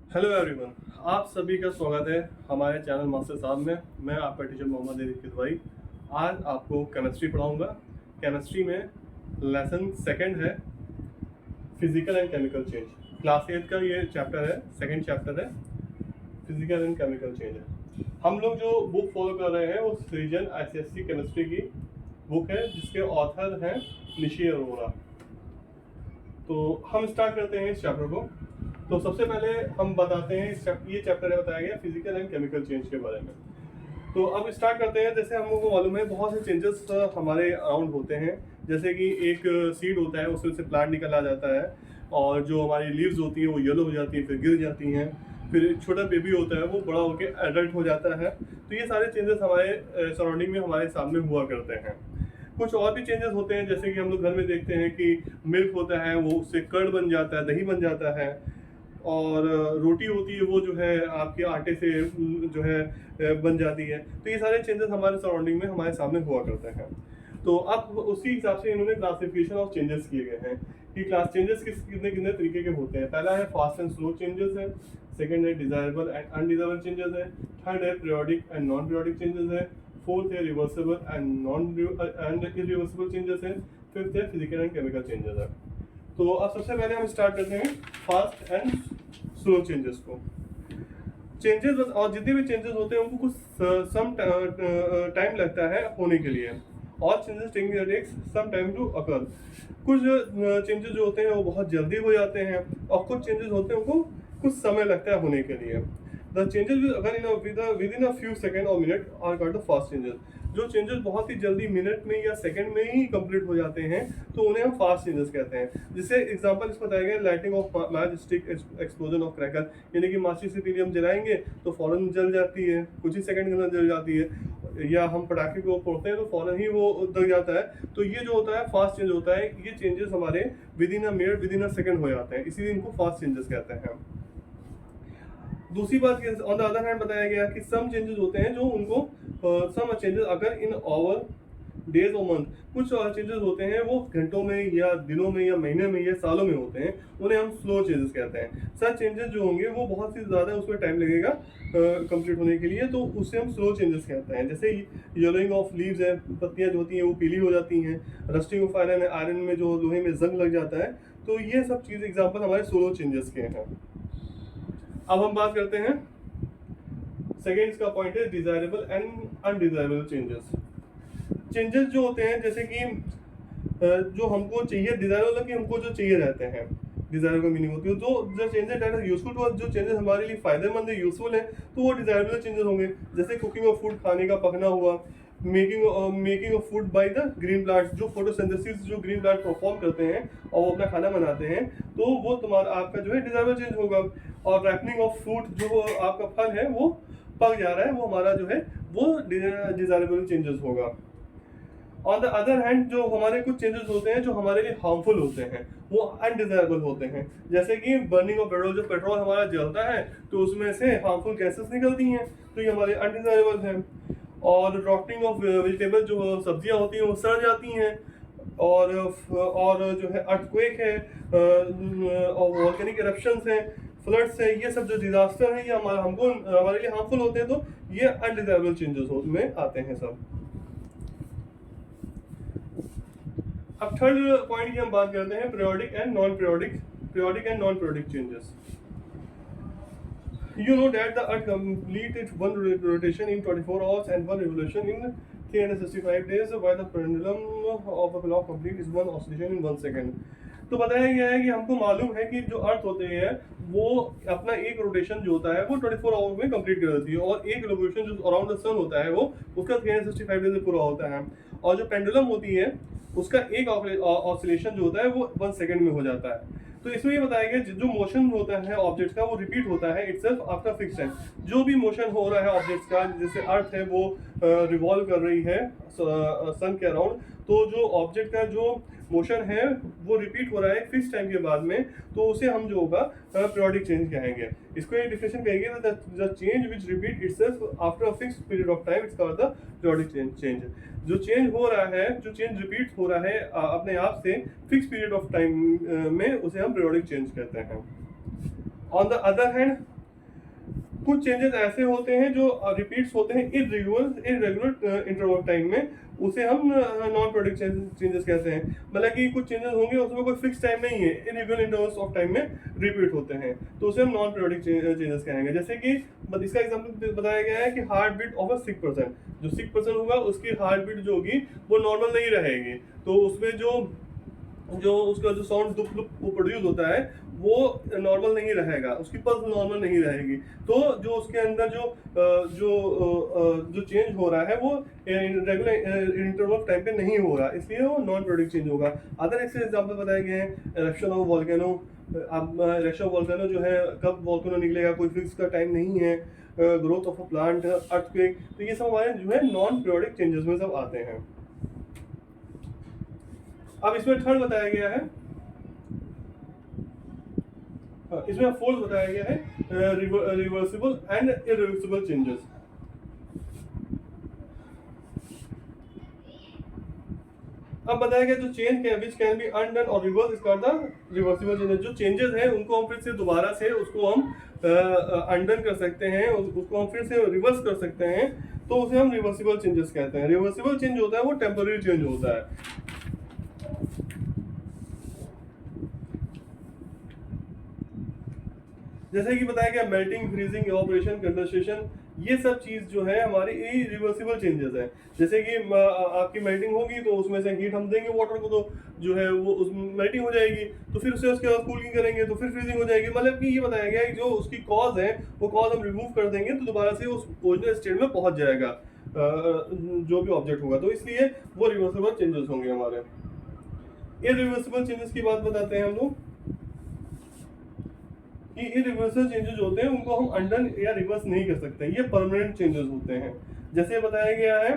Hello everyone, आप सभी का स्वागत है हमारे चैनल मास्टर साहब में। मैं आपका टीचर मोहम्मद अली भाई। आज आपको केमिस्ट्री पढ़ाऊंगा। केमिस्ट्री में लेसन सेकंड है, physical and chemical change. Class 8 का ये चैप्टर है, सेकंड चैप्टर है, फिजिकल एंड केमिकल चेंज है। हम लोग जो बुक फॉलो कर रहे हैं वो सृजन आईसीएससी केमिस्ट्री की बुक है, जिसके ऑथर हैं निशी अरोरा। तो हम स्टार्ट करते हैं इस चैप्टर को। तो सबसे पहले हम बताते हैं ये चैप्टर है बताया गया फिजिकल एंड केमिकल चेंज के बारे में। तो अब स्टार्ट करते हैं। जैसे हम लोगों को मालूम है बहुत से चेंजेस हमारे अराउंड होते हैं। जैसे कि एक सीड होता है, उसमें से प्लांट निकल आ जाता है, और जो हमारी लीव्स होती हैं वो येलो हो जाती हैं, फिर गिर जाती हैं। फिर छोटा बेबी होता है, वो बड़ा होकर एडल्ट हो जाता है। तो ये सारे चेंजेस हमारे सराउंडिंग में हमारे सामने हुआ करते हैं। कुछ और भी चेंजेस होते हैं, जैसे कि हम लोग घर में देखते हैं कि मिल्क होता है, वो उससे कर्ड बन जाता है, दही बन जाता है। और रोटी होती है, वो जो है आपके आटे से जो है बन जाती है। तो ये सारे चेंजेस हमारे सराउंडिंग में हमारे सामने हुआ करते हैं। तो अब उसी हिसाब से इन्होंने क्लासिफिकेशन ऑफ चेंजेस किए गए हैं कि क्लास चेंजेस कितने कितने तरीके के होते हैं। पहला है फास्ट एंड स्लो चेंजेस है, सेकंड है डिजायरेबल एंड अनडिजायरेबल चेंजेस है, थर्ड है periodic and non periodic changes है, फोर्थ है रिवर्सिबल एंड इरिवर्सिबल चेंजेस है, फिफ्थ है फिजिकल एंड केमिकल चेंजेस है। तो अब सबसे पहले हम स्टार्ट करते हैं फास्ट एंड स्लो चेंजेस को। चेंजेस और जितने भी चेंजेस होते हैं उनको कुछ सम टाइम लगता है होने के लिए। और changes takes some time to occur. कुछ चेंजेस जो होते हैं वो बहुत जल्दी हो जाते हैं, और कुछ चेंजेस होते हैं उनको कुछ समय लगता है होने के लिए। The changes will occur within a few second और minute are called the fast changes. जो चेंजेस बहुत ही जल्दी मिनट में या सेकंड में ही कंप्लीट हो जाते हैं तो उन्हें हम फास्ट चेंजेस कहते हैं। जिससे एग्जांपल इस बताया गया lighting of match stick, explosion of cracker. यानी कि माचिस से तीली हम जलाएंगे तो फौरन जल जाती है, कुछ ही सेकंड के अंदर जल जाती है। या हम पटाखे को फोड़ते हैं तो फौरन ही वो दग जाता है। तो ये जो होता है फास्ट चेंज होता है। ये चेंजेस हमारे with in a minute, with in a second हो जाते हैं, इसीलिए इनको फास्ट चेंजेस कहते हैं। दूसरी बात ऑन द अदर हैंड बताया गया कि सम चेंजेस होते हैं जो उनको सम चेंजेस अगर इन आवर डेज और मंथ। कुछ चेंजेस होते हैं वो घंटों में या दिनों में या महीने में या सालों में होते हैं, उन्हें हम स्लो चेंजेस कहते हैं। सच चेंजेस जो होंगे वो बहुत ही ज़्यादा उसमें टाइम लगेगा कंप्लीट होने के लिए, तो उससे हम स्लो चेंजेस कहते हैं। जैसे येलोइंग ऑफ लीव्स है, पत्तियां जो होती हैं वो पीली हो जाती हैं। रस्टिंग ऑफ आयरन है, आयरन में जो लोहे में जंग लग जाता है। तो ये सब चीज़ एग्जाम्पल हमारे स्लो चेंजेस के हैं। अब हम बात करते हैं सेकेंड का पॉइंट है desirable and undesirable changes. Changes जो होते हैं जैसे कि जो हमको चाहिए, डिजायरेबल कि हमको जो चाहिए रहते हैं, डिजायरेबल मीनिंग होती है तो जो changes that are useful to us, जो चेंजेस हमारे लिए फायदेमंद है, यूजफुल है, तो वो डिजायरेबल चेंजेस होंगे। जैसे कुकिंग ऑफ फूड, खाने का पकना हुआ। Making of food by the green plant, जो फोटोसिंथेसिस जो ग्रीन प्लांट परफॉर्म करते हैं और वो अपना खाना बनाते हैं, तो वो तुम्हारा आपका जो है डिजायरेबल चेंज होगा। और रैपनिंग ऑफ फ्रूट, जो आपका फल है वो पक जा रहा है, वो हमारा जो है वो डिजायरेबल चेंजेस होगा। ऑन द अदर हैंड जो हमारे कुछ चेंजेस होते हैं जो हमारे लिए हार्मफुल होते हैं, वो अनडिजायरेबल होते हैं। जैसे कि बर्निंग ऑफ पेट्रोल, जो पेट्रोल हमारा जलता है तो उसमें से हार्मफुल गैसेस निकलती हैं, तो ये हमारे अनडिजायरेबल हैं। और रॉटिंग ऑफ वेजिटेबल, जो सब्जियां होती हैं वो सड़ जाती हैं। और जो है अर्थक्वेक है, और वॉल्केनिक इरप्शंस हैं, फ्लड्स है, ये सब जो डिजास्टर है ये हमारे लिए हार्मफुल होते हैं। तो ये अनडिजायरेबल चेंजेस में आते हैं सब। अब थर्ड पॉइंट की हम बात करते हैं periodic and non periodic changes. You know that the Earth completed one rotation in 24 hours and one revolution in 365 days, while the pendulum of a clock complete is one oscillation in 1 second. तो बताया गया है कि हमको मालूम है कि जो अर्थ होते हैं वो अपना एक रोटेशन जो होता है वो 24 आवर में कंप्लीट कर देती है, और एक रिवोल्यूशन जो अराउंड द सन होता है वो उसका 365 डेज में पूरा होता है। और जो पेंडुलम होती है उसका एक ऑसिलेशन जो होता है वो 1 सेकंड में हो जाता है। तो इसमें ये बताया गया जो मोशन होता है ऑब्जेक्ट्स का वो रिपीट होता है इटसेल्फ आफ्टर फिक्स टाइम। जो भी मोशन हो रहा है ऑब्जेक्ट्स का, जैसे अर्थ है वो रिवॉल्व कर रही है सन के अराउंड, तो जो ऑब्जेक्ट का जो मोशन है वो रिपीट हो रहा है फिक्स टाइम के बाद में, तो उसे हम जो होगा पीरियोडिक चेंज कहेंगे। इसको एक डिफिनेशन कहेंगे the change which repeat itself after a fixed period of time, it's called the periodic change. जो चेंज हो रहा है, जो चेंज रिपीट हो रहा है अपने आप से फिक्स पीरियड ऑफ टाइम में, उसे हम पीरियोडिक चेंज कहते हैं। ऑन द अदर हैंड कुछ चेंजेस ऐसे होते हैं जो रिपीट्स होते हैं इरेगुलर इंटरवल ऑफ टाइम में, उसे हम नॉन प्रोडक्ट चेंजेस कहते हैं। मतलब कि कुछ चेंजेस होंगे उसमें कोई फिक्स टाइम नहीं है, इरेगुलर इंटरवल्स ऑफ टाइम में रिपीट होते हैं, तो उसे हम नॉन प्रोडक्ट चेंजेस कहेंगे। जैसे कि इसका एग्जांपल बताया गया है कि heart beat of a sick person, जो सिक पर्सन होगा उसकी हार्ट बीट जो होगी वो नॉर्मल नहीं रहेगी, तो उसमें जो उसका जो साउंड दुप दुप प्रोड्यूस होता है वो नॉर्मल नहीं रहेगा, उसकी पल्स नॉर्मल नहीं रहेगी। तो जो उसके अंदर जो चेंज हो रहा है वो रेगुलर इंटरवल ऑफ टाइम पे नहीं हो रहा, इसलिए वो नॉन प्रोडक्ट चेंज होगा। अदर इसके एग्जांपल बताए गए हैं, इरप्शन ऑफ वोल्केनो। अब इरप्शन ऑफ वोल्केनो जो है, कब वोल्केनो निकलेगा कोई फिक्स का टाइम नहीं है। Growth of a plant, earthquake, तो ये सब हमारे जो है नॉन पीरियोडिक चेंजेस में सब आते हैं। अब इसमें थर्ड बताया गया है, इसमें फोर्थ बताया गया है रिवर्सिबल एंड इरिवर्सिबल चेंजेस। अब बताया गया जो change which can be undone और reverse is called the reversible changes. जो चेंजेस हैं उनको हम फिर से दोबारा से उसको हम अनडन कर सकते हैं, उसको हम फिर से रिवर्स कर सकते हैं, तो उसे हम रिवर्सिबल चेंजेस कहते हैं। रिवर्सिबल चेंज होता है वो टेम्पररी चेंज होता है। जैसे कि बताया गया मेल्टिंग, फ्रीजिंग, इवापोरेशन, कंडेंसेशन, ये सब चीज जो है हमारी इरिवर्सिबल चेंजेस है। जैसे कि आपकी मेल्टिंग होगी तो उसमें से हीट हम देंगे वाटर को, तो जो है वो उस मेल्टिंग हो जाएगी, तो फिर उसके बाद कूलिंग करेंगे तो फिर फ्रीजिंग हो जाएगी। मतलब कि ये बताया गया है कि जो उसकी कॉज है वो कॉज हम रिमूव कर देंगे तो दोबारा से उस ओरिजिनल स्टेट में पहुंच जाएगा जो भी ऑब्जेक्ट होगा, तो इसलिए वो रिवर्सिबल चेंजेस होंगे हमारे। इरिवर्सिबल चेंजेस की बात बताते हैं हम लोग कि इरिवर्सल चेंजेस होते हैं उनको हम अनडन या रिवर्स नहीं कर सकते, ये परमानेंट चेंजेस होते हैं। जैसे बताया गया है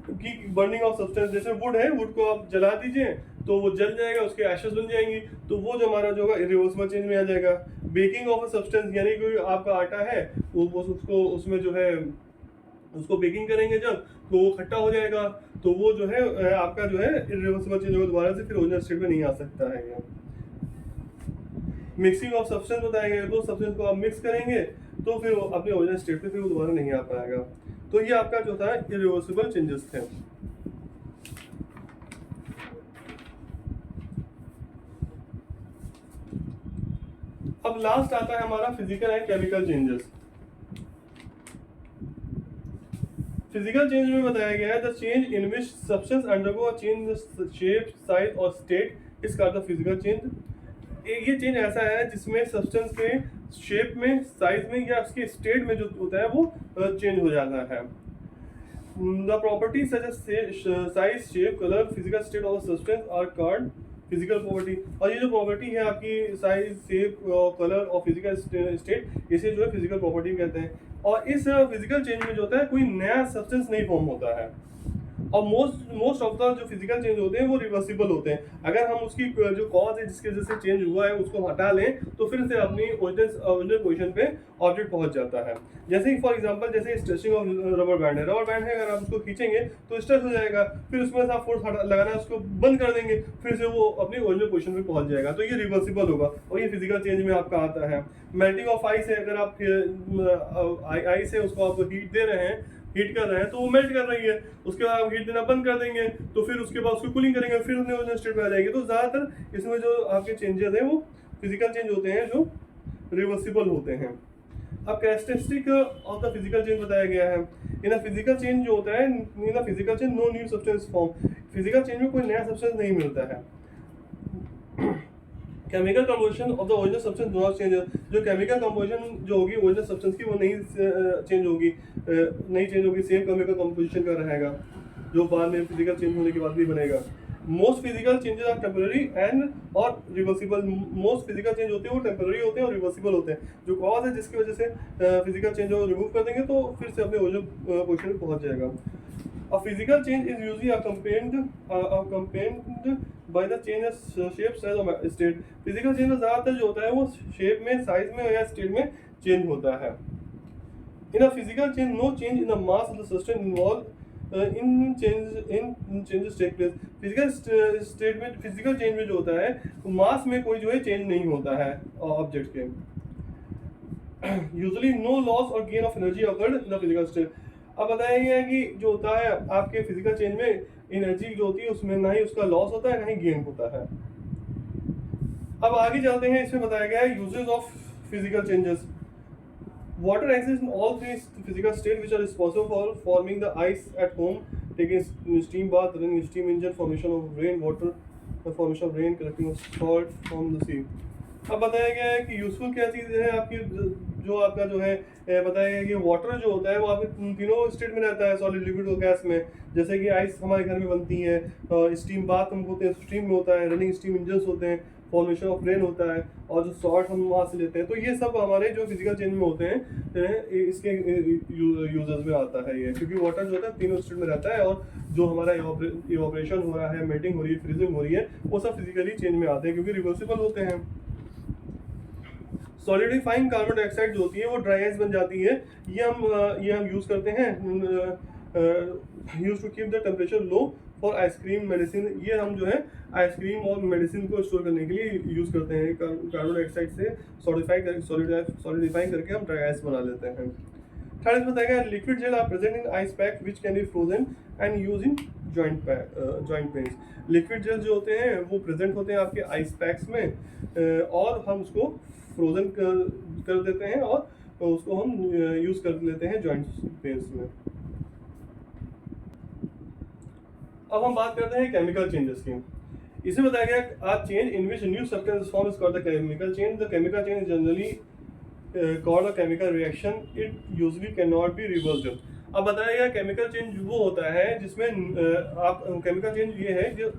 कि बर्निंग ऑफ सब्सटेंस, जैसे वुड है, वुड को आप जला दीजिए तो वो जल जाएगा, उसके एशेस बन जाएंगी, तो वो जो हमारा जो होगा इरिवर्सिबल चेंज में आ जाएगा। बेकिंग ऑफ अ सब्सटेंस, यानी कोई आपका आटा है वो उसको उसमें जो है उसको बेकिंग करेंगे जब, तो वो खट्टा हो जाएगा, तो वो जो है आपका जो है इरिवर्सिबल चेंज होगा, दोबारा से फिर ओरिजिनल स्टेट में नहीं आ सकता है। ये मिक्सिंग ऑफ सब्सटेंस बताया गया, दो सब्सटेंस को आप मिक्स करेंगे तो फिर वो अपने ओरिजिनल स्टेट पे फिर वो दोबारा नहीं आ पाएगा। तो ये आपका जो था इरिवर्सिबल चेंजेस थे। अब लास्ट आता है हमारा physical and chemical changes. Physical change में बताया गया है the change in which substance undergo a change in shape, size और state is called the physical change. ये चेंज ऐसा है जिसमें सब्सटेंस के शेप में, साइज में या उसके स्टेट में जो होता है वो चेंज हो जाता है। The properties such as size, shape, colour, physical state of the substance are called physical property. और ये जो प्रॉपर्टी है आपकी साइज, शेप, कलर और फिजिकल स्टेट, इसे जो है फिजिकल प्रॉपर्टी कहते हैं। और इस फिजिकल चेंज में जो होता है कोई नया सब्सटेंस नहीं फॉर्म होता है, और मोस्ट ऑफ द जो फिजिकल चेंज होते हैं वो रिवर्सिबल होते हैं। अगर हम उसकी जो कॉज है जिसके वजह से चेंज हुआ है उसको हटा लें तो फिर से अपनी ओरिजिनल पोजीशन पे ऑब्जेक्ट पहुंच जाता है। जैसे कि फॉर एग्जांपल जैसे स्ट्रेचिंग ऑफ रबर बैंड है, रबर बैंड है अगर आप उसको खींचेंगे तो स्ट्रेच हो जाएगा, फिर उसमें से आप फोर्स लगाना है उसको बंद कर देंगे, फिर से वो अपनी ओरिजिनल पोजीशन पे पहुंच जाएगा, तो ये रिवर्सिबल होगा और ये फिजिकल चेंज में आपका आता है। मेल्टिंग ऑफ आइस है, अगर आप आइस है उसको आप हीट दे रहे हैं, हीट कर रहे हैं तो वो मेल्ट कर रही है, उसके बाद आप हीट देना बंद कर देंगे तो फिर उसके बाद उसको कूलिंग करेंगे, फिर उसने ओरिजिनल स्टेट में आ जाएगी। तो ज़्यादातर इसमें जो आपके चेंजेस हैं वो फिजिकल चेंज होते हैं जो रिवर्सिबल होते हैं। अब characteristic of the physical change बताया गया है। इन अ फिजिकल चेंज जो होता है, in a physical change no new substance form, physical change में कोई नया सब्सटेंस नहीं मिलता है। Chemical composition of the original substance do not change, जो केमिकल कंपोजिशन जो होगी ओरिजिनल सब्सटेंस की वो नहीं चेंज होगी, सेम केमिकल कंपोजिशन का रहेगा जो बाद में फिजिकल चेंज होने के बाद भी बनेगा। Most physical changes are temporary and और रिवर्सिबल। मोस्ट फिजिकल चेंज होते हैं वो टेम्पररी होते हैं और रिवर्सिबल होते हैं। जो कॉज है जिसकी वजह से फिजिकल चेंज रिमूव कर देंगे तो फिर से अपने ओरिजिनल पोजीशन पे पहुंच जाएगा। A physical change is usually accompanied by the change of shape, size or state. Physical change में ज़्यादातर जो होता है वो shape में, size में या state में change होता है। In a physical change, no change in the mass of the substance involved in changes take place. Physical state में, physical change में जो होता है mass में कोई जो है change नहीं होता है object के। यूजुअली नो लॉस और gain of energy occurred in the physical state. अब बताया गया है कि जो होता है आपके फिजिकल चेंज में एनर्जी जो होती है उसमें ना ही उसका लॉस होता है ना ही गेन होता है। अब आगे चलते हैं, इसमें बताया गया है uses of physical changes. Water exists in all three physical states which are responsible for forming the ice at home, taking steam bath, running steam engine, formation of rain water, the formation of rain, collecting of salt from the sea। अब बताया गया है कि useful क्या चीज़ है आपकी, जो आपका जो है बताया गया है कि वाटर जो होता है वो आपके तीनों स्टेट में रहता है, सॉलिड, लिक्विड और गैस में। जैसे कि आइस हमारे घर में बनती है, स्टीम बाथ हम होते हैं, स्टीम में होता है, रनिंग स्टीम इंजन होते हैं, फॉर्मेशन ऑफ रेन होता है, और जो सॉल्ट हम वहाँ से लेते हैं। तो ये सब हमारे जो फिजिकल चेंज में होते हैं इसके यूजर्स में आता है ये, क्योंकि वाटर जो होता है तीनों स्टेट में रहता है, और जो हमारा इवापोरेशन हो रहा है, मेल्टिंग हो रही है, फ्रीजिंग हो रही है, वो सब फिजिकली चेंज में आते हैं क्योंकि रिवर्सिबल होते हैं। सॉलिडिफाइंग कार्बन डाइऑक्साइड जो होती है वो ड्राई आइस बन जाती है। ये हम यूज़ करते हैं, use to keep the temperature low for ice cream medicine. ये हम जो है आइसक्रीम और मेडिसिन को स्टोर करने के लिए यूज़ करते हैं। कार्बन डाइऑक्साइड से सॉलिडिफाइंग करके हम ड्राई आइस बना लेते हैं। थर्ड बताएगा liquid gel are present in ice pack which can be frozen and use in joint pains. Liquid gel जो होते हैं वो प्रेजेंट होते हैं आपके आइस पैक्स में, और हम उसको फ्रोजन कर देते हैं और उसको हम यूज़ कर लेते हैं जॉइंट पेन्स में। अब हम बात करते हैं केमिकल चेंजेस की। इसमें बताया गया आज change in which new substance form is called the chemical change. The chemical change is generally called a chemical reaction, it usually can not be reversed. अब बताया गया केमिकल चेंज वो होता है जिसमें आप केमिकल चेंज ये है जो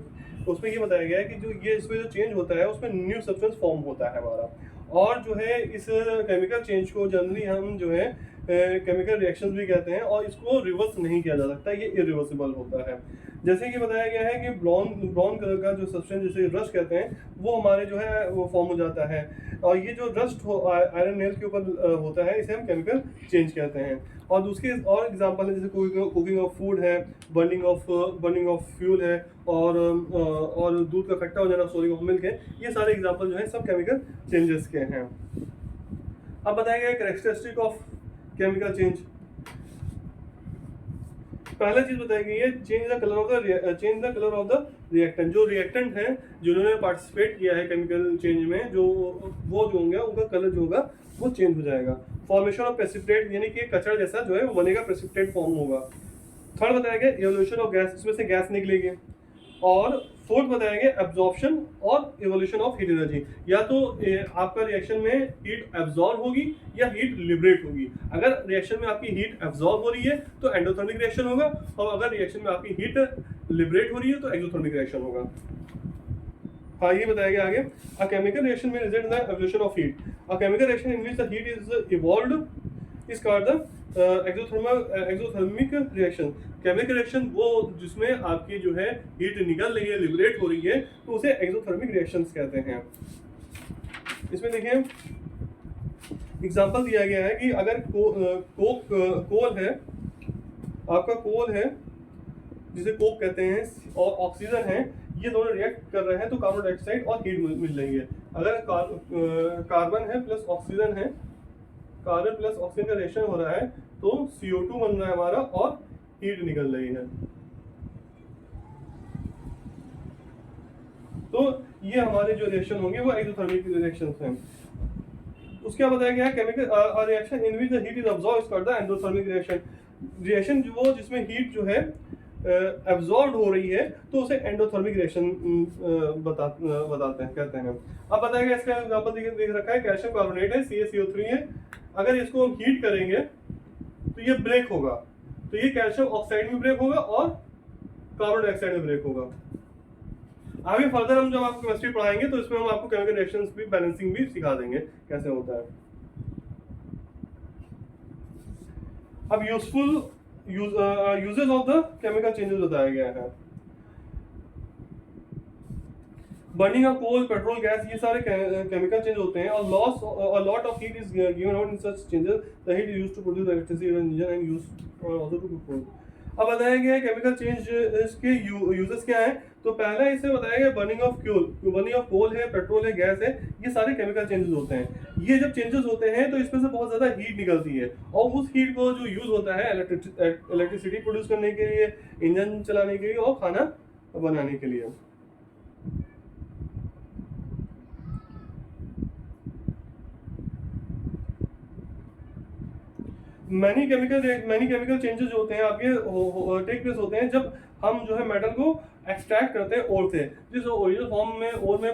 उसमें ये बताया गया है कि जो ये इसमें जो चेंज होता है उसमें न्यू सब्सटेंस फॉर्म होता है हमारा, और जो है इस केमिकल चेंज को जनरली हम जो है केमिकल रिएक्शंस भी कहते हैं, और इसको रिवर्स नहीं किया जा सकता, ये इरिवर्सिबल होता है। जैसे कि बताया गया है कि ब्राउन कलर का जो सब्सटेंस जिसे रस्ट कहते हैं वो हमारे जो है वो फॉर्म हो जाता है, और ये जो रस्ट आयरन नेल के ऊपर होता है इसे हम केमिकल चेंज कहते हैं। और दूसरे और एग्जांपल है जैसे कुकिंग ऑफ फूड है, बर्निंग ऑफ फ्यूल है, और दूध का खट्टा हो जाना, सोलिंग ऑफ मिल्क है। ये सारे एग्जांपल जो है सब केमिकल चेंजेस के हैं। अब बताया गया कैरेक्टरिस्टिक ऑफ केमिकल चेंज। पहला चीज बताई गई है change the colour of the reactant. जो रिएक्टेंट है जिन्होंने पार्टिसिपेट किया है केमिकल चेंज में, जो वो जो होंगे उनका कलर जो होगा वो चेंज हो जाएगा। फॉर्मेशन ऑफ प्रेसिपिटेट, यानी कि कचरा जैसा जो है वो बनेगा, प्रेसिपिटेट फॉर्म होगा। थर्ड बताया गया इवोल्यूशन ऑफ गैस, इसमें से गैस निकलेगी। और फोर्थ बताया गया एब्जॉर्प्शन और इवोल्यूशन ऑफ हीट एनर्जी। या तो आपका रिएक्शन में हीट एब्जॉर्ब होगी या हीट लिबरेट होगी। अगर रिएक्शन में आपकी हीट एब्जॉर्ब हो रही है तो एंडोथर्मिक रिएक्शन होगा, और अगर रिएक्शन में आपकी हीट लिबरेट हो रही है तो एक्सोथर्मिक रिएक्शन होगा। हाँ, ये बताया गया आगे, अ केमिकल रिएक्शन में result in the evolution of heat. A chemical reaction in which the heat is evolved is called the exothermic reaction. Chemical reaction वो जिसमें आपकी जो है हीट निकल रही है, लिबरेट हो रही है, तो उसे एक्सोथर्मिक रिएक्शंस कहते हैं। इसमें देखिए एग्जांपल दिया गया है कि अगर कोल है, आपका कोल है जिसे कोक कहते हैं, और ऑक्सीजन है, ये दोनों रिएक्ट कर रहे हैं तो कार्बन डाइऑक्साइड और हीट मिल रही है। अगर कार्बन है प्लस ऑक्सीजन है, कार्बन प्लस ऑक्सीजन का रिएक्शन हो रहा है तो CO2 बन रहा है हमारा और हीट निकल रही है। तो ये हमारे जो रिएक्शन होंगे वो एक्सोथर्मिक रिएक्शंस हैं। उसके बाद बताया गया chemical reaction in which the heat is absorbed is called the endothermic reaction. Reaction वो जिसमें हीट जो है एब्जॉर्ब हो रही है तो उसे एंडोथर्मिक रिएक्शन बताते हैं, कहते हैं। अब बताया गया इसका एग्जांपल देख रखा है, कैल्शियम कार्बोनेट है, CaCO3 है। अगर इसको हम हीट करेंगे तो ये ब्रेक होगा, तो ये कैल्शियम ऑक्साइड में ब्रेक होगा और कार्बन डाइऑक्साइड में ब्रेक होगा। आगे फर्दर हम जब आपको केमिस्ट्री पढ़ाएंगे तो इसमें हम आपको केमिकल रिएक्शंस भी, बैलेंसिंग भी सिखा देंगे कैसे होता है। अब useful uses of the chemical changes बताया गया है। Burning of coal, petrol, gas, ये सारे केमिकल चेंज होते हैं, और lot of heat is given out in such changes. The heat used to produce electricity in engine and used also to cook food. अब बताया गया है केमिकल चेंज के यूजेस क्या है। तो पहला इसमें बताया गया burning of fuel, burning of coal है, पेट्रोल है, गैस है, ये सारे केमिकल चेंजेस होते हैं। ये जब चेंजेस होते हैं तो इसमें से बहुत ज़्यादा हीट निकलती है, और उस हीट को जो यूज़ होता है इलेक्ट्रिसिटी प्रोड्यूस करने के लिए, इंजन चलाने के लिए और खाना बनाने के लिए। मैनी केमिकल चेंजेस जो होते हैं आपके टेक प्लेस होते हैं जब हम जो है मेटल को एक्सट्रैक्ट करते हैं ओर से। जिस ओरिजिनल फॉर्म में ओर में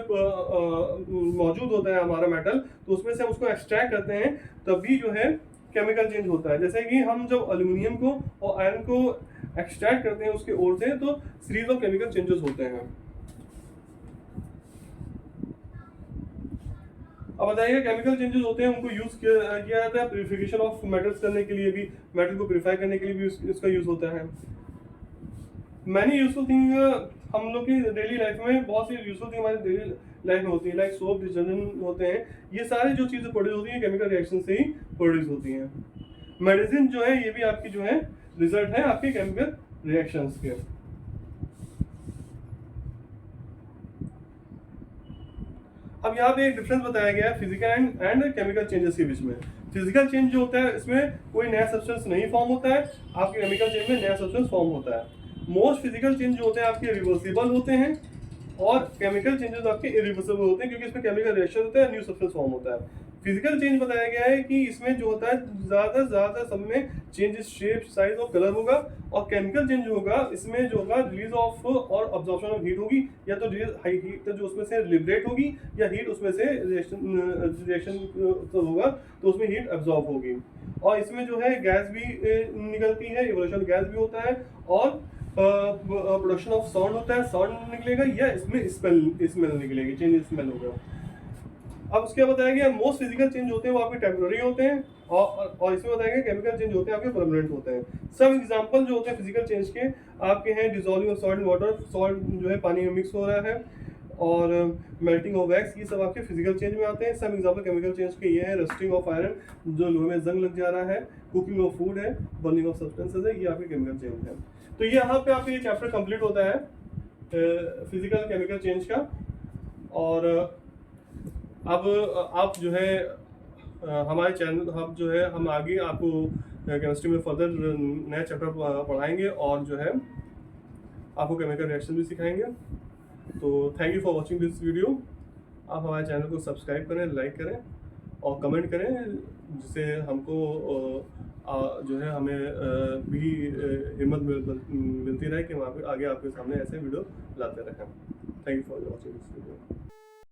मौजूद होता है हमारा मेटल, तो उसमें से हम उसको एक्सट्रैक्ट करते हैं, तभी जो है केमिकल चेंज होता है। जैसे कि हम जब एल्यूमिनियम को और आयरन को एक्सट्रैक्ट करते हैं उसके ओर से, तो सीरीज ऑफ केमिकल चेंजेस होते हैं। अब बताइए केमिकल चेंजेस होते हैं, उनको यूज किया जाता है प्यूरिफिकेशन ऑफ मेटल्स करने के लिए भी, मेटल को प्यूरिफाई करने के लिए भी इसका यूज होता है। मैनी यूजफुल थिंग हम लोग की डेली लाइफ में, बहुत सी यूजफुल थिंग हमारी डेली लाइफ में होती है, लाइक सोप, डिटर्जेंट होते हैं, ये सारे जो चीज़ें प्रोड्यूस होती हैं केमिकल रिएक्शन से ही प्रोड्यूस होती हैं। मेडिसिन जो है ये भी आपकी जो है रिजल्ट है आपके केमिकल रिएक्शंस के। अब यहाँ पे एक डिफरेंस बताया गया है फिजिकल एंड केमिकल चेंजेस के बीच में। फिजिकल चेंज जो होता है इसमें कोई नया सब्सटेंस नहीं फॉर्म होता है, आपके केमिकल चेंज में नया सब्सटेंस फॉर्म होता है। मोस्ट फिजिकल चेंज जो होते हैं आपके रिवर्सिबल होते हैं, और केमिकल चेंजेस आपके इरिवर्सिबल होते हैं, क्योंकि इसमें केमिकल रिएक्शन होता है, न्यू सब्सटेंस फॉर्म होता है। फिजिकल चेंज बताया गया है कि इसमें जो होता है ज़्यादा सब में चेंजेस शेप, साइज और कलर होगा, और केमिकल चेंज होगा इसमें जो होगा रिलीज ऑफ और अब्जॉर्प्शन ऑफ हीट होगी, या तो रिलीज हाई हीट जो उसमें से लिबरेट होगी, या हीट उसमें से रिएक्शन होगा तो उसमें हीट एब्जॉर्ब होगी। और इसमें जो है गैस भी निकलती है, इवोल्यूशन गैस भी होता है, और प्रोडक्शन ऑफ साउंड होता है, साउंड निकलेगा, या इसमें स्मेल निकलेगी, चेंज स्मेल होगा। अब उसके बाद बताया गया मोस्ट फिजिकल चेंज होते हैं वो आपके टेम्पररी होते हैं, और इसमें बताया गया केमिकल चेंज होते हैं आपके परमानेंट होते हैं। सब एग्जांपल जो होते हैं फिजिकल चेंज के आपके हैं dissolving of salt in water, salt जो है पानी में मिक्स हो रहा है, और मेल्टिंग ऑफ वैक्स, ये सब आपके फिजिकल चेंज में आते हैं। सब एग्जांपल केमिकल चेंज के ये है रस्टिंग ऑफ आयरन, जो लोहे में जंग लग जा रहा है, कुकिंग ऑफ फूड है, बर्निंग ऑफ सब्सटेंसेस है, ये आपके केमिकल चेंज है। तो ये यहाँ पे आपका ये चैप्टर कंप्लीट होता है फिजिकल केमिकल चेंज का। और अब आप जो है हमारे चैनल, हम जो है हम आगे आपको केमिस्ट्री में फर्दर नया चैप्टर पढ़ाएंगे, और जो है आपको केमिकल रिएक्शन भी सिखाएंगे। तो thank you for watching this video. आप हमारे चैनल को सब्सक्राइब करें, लाइक करें और कमेंट करें, जिससे हमको जो है हमें भी हिम्मत मिलती रहे कि हम आगे आपके सामने ऐसे वीडियो लाते रहें। Thank you for watching this video.